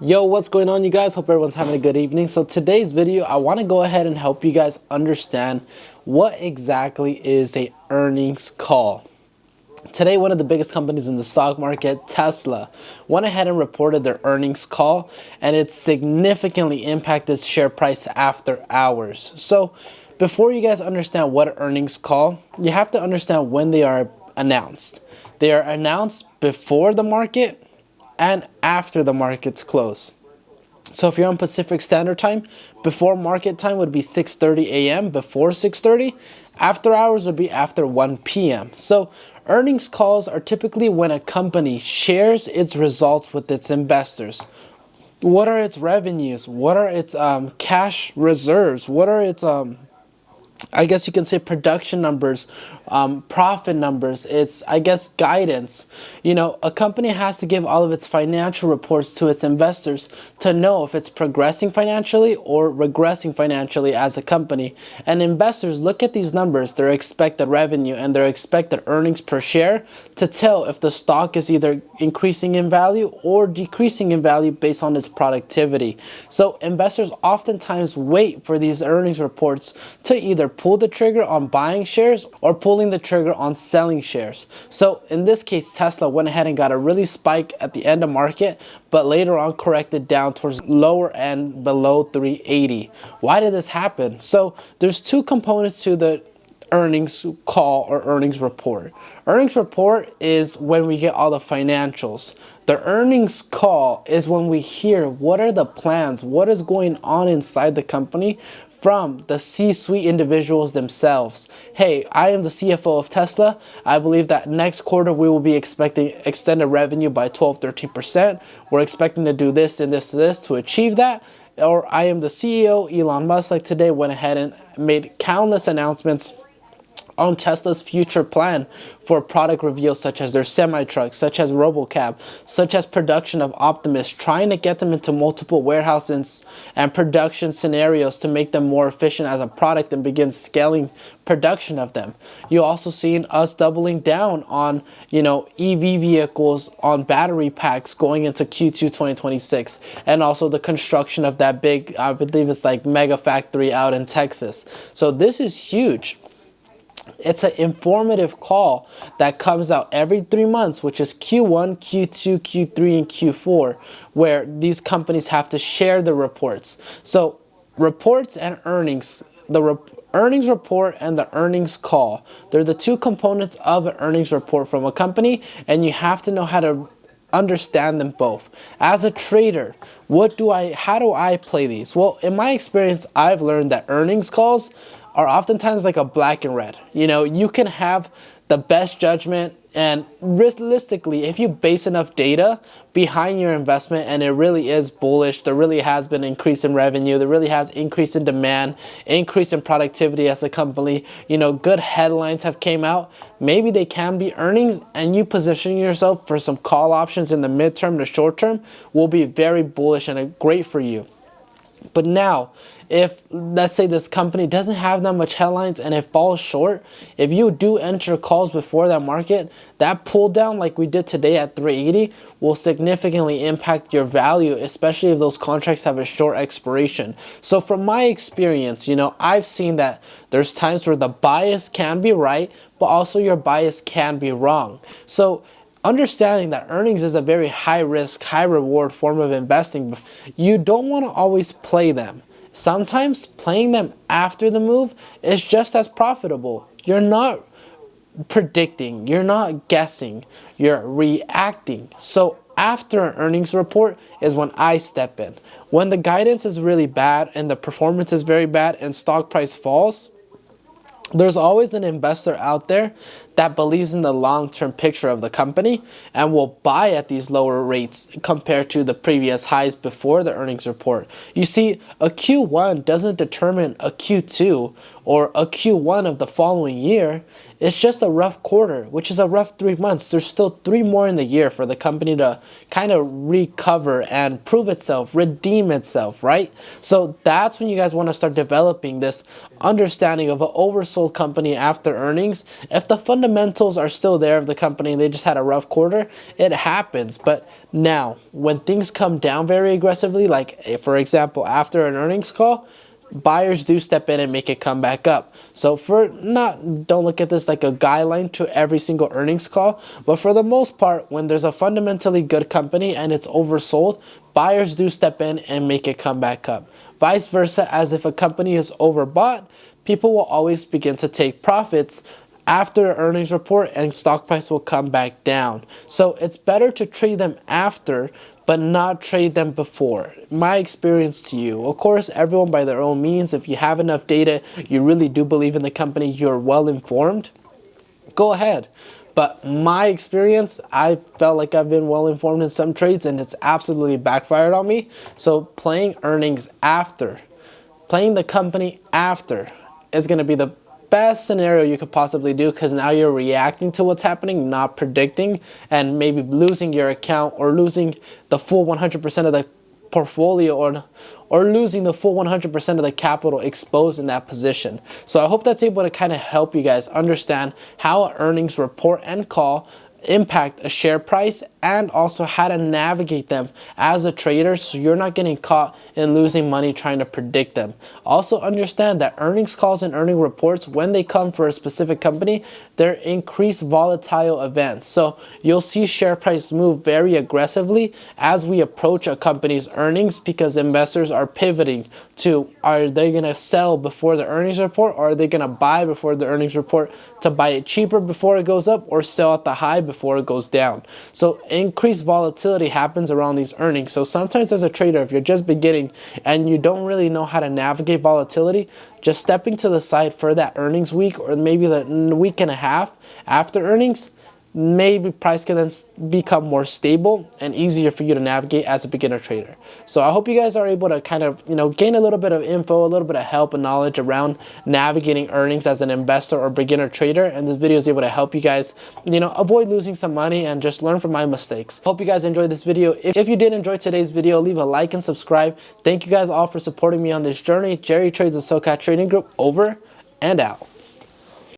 Yo, what's going on, you guys? Hope everyone's having a good evening. So today's video, I want to go ahead and help you guys understand what exactly is a earnings call. Today, one of the biggest companies in the stock market, Tesla, went ahead and reported their earnings call, and it significantly impacted share price after hours. So before you guys understand what an earnings call, you have to understand when they are announced. They are announced before the market and after the markets close. So if you're on Pacific Standard Time, before market time would be 6:30 a.m. before 6:30. After hours would be after 1 p.m. So earnings calls are typically when a company shares its results with its investors. What are its revenues? What are its cash reserves? What are its I guess you can say production numbers, profit numbers, it's, I guess, guidance. You know, a company has to give all of its financial reports to its investors to know if it's progressing financially or regressing financially as a company. And investors look at these numbers, their expected revenue and their expected earnings per share, to tell if the stock is either increasing in value or decreasing in value based on its productivity. So investors oftentimes wait for these earnings reports to either pull the trigger on buying shares or pulling the trigger on selling shares. So in this case, Tesla went ahead and got a really spike at the end of market, but later on corrected down towards lower end below 380. Why did this happen? So there's two components to the earnings call or earnings report. Earnings report is when we get all the financials. The earnings call is when we hear what are the plans, what is going on inside the company from the C-suite individuals themselves. Hey, I am the CFO of Tesla. I believe that next quarter we will be expecting extended revenue by 12-13%. We're expecting to do this and this and this to achieve that. Or I am the CEO, Elon Musk, like today went ahead and made countless announcements on Tesla's future plan for product reveals, such as their semi-trucks, such as RoboCab, such as production of Optimus, trying to get them into multiple warehouses and production scenarios to make them more efficient as a product and begin scaling production of them. You also seen us doubling down on, EV vehicles on battery packs going into Q2 2026, and also the construction of that big, I believe it's like mega factory out in Texas. So this is huge. It's an informative call that comes out every 3 months, which is Q1, Q2, Q3, and Q4, where these companies have to share the reports. So reports and earnings, earnings report and the earnings call, they're the two components of an earnings report from a company, and you have to know how to understand them both. As a trader, how do I play these? Well, in my experience, I've learned that earnings calls are oftentimes like a black and red. You can have the best judgment, and realistically, if you base enough data behind your investment and it really is bullish, there really has been an increase in revenue, there really has increase in demand, increase in productivity as a company, good headlines have came out, maybe they can be earnings, and you position yourself for some call options in the midterm to short term will be very bullish and great for you. But now, if let's say this company doesn't have that much headlines and it falls short, if you do enter calls before that market, that pull down like we did today at 380 will significantly impact your value, especially if those contracts have a short expiration. So from my experience, I've seen that there's times where the bias can be right, but also your bias can be wrong. So understanding that earnings is a very high risk, high reward form of investing, you don't want to always play them. Sometimes playing them after the move is just as profitable. You're not predicting, you're not guessing, you're reacting. So after an earnings report is when I step in. When the guidance is really bad and the performance is very bad and stock price falls, there's always an investor out there that believes in the long-term picture of the company and will buy at these lower rates compared to the previous highs before the earnings report. You see, a Q1 doesn't determine a Q2 or a Q1 of the following year. It's just a rough quarter, which is a rough 3 months. There's still 3 more in the year for the company to kind of recover and prove itself, redeem itself, right? So that's when you guys want to start developing this understanding of an oversold company after earnings. If the fundamentals fundamentals are still there of the company, they just had a rough quarter, it happens. But now, when things come down very aggressively, like for example, after an earnings call, buyers do step in and make it come back up. So don't look at this like a guideline to every single earnings call, but for the most part, when there's a fundamentally good company and it's oversold, buyers do step in and make it come back up. Vice versa, as if a company is overbought, people will always begin to take profits after earnings report and stock price will come back down. So it's better to trade them after, but not trade them before. My experience to you. Of course, everyone by their own means. If you have enough data, you really do believe in the company, you're well informed, go ahead. But my experience, I felt like I've been well informed in some trades and it's absolutely backfired on me. So playing earnings after, playing the company after is going to be the best scenario you could possibly do, because now you're reacting to what's happening, not predicting, and maybe losing your account or losing the full 100% of the portfolio or losing the full 100% of the capital exposed in that position. So I hope that's able to kind of help you guys understand how an earnings report and call impact a share price, and also how to navigate them as a trader so you're not getting caught in losing money trying to predict them. Also understand that earnings calls and earning reports, when they come for a specific company, they're increased volatile events. So you'll see share price move very aggressively as we approach a company's earnings, because investors are pivoting to, are they going to sell before the earnings report, or are they going to buy before the earnings report to buy it cheaper before it goes up, or sell at the high before it goes down. So increased volatility happens around these earnings. So sometimes as a trader, if you're just beginning and you don't really know how to navigate volatility, just stepping to the side for that earnings week, or maybe the week and a half after earnings, maybe price can then become more stable and easier for you to navigate as a beginner trader. So I hope you guys are able to kind of, gain a little bit of info, a little bit of help and knowledge around navigating earnings as an investor or beginner trader. And this video is able to help you guys, avoid losing some money and just learn from my mistakes. Hope you guys enjoyed this video. If you did enjoy today's video, leave a like and subscribe. Thank you guys all for supporting me on this journey. Jerry Trades and SoCat Trading Group, over and out.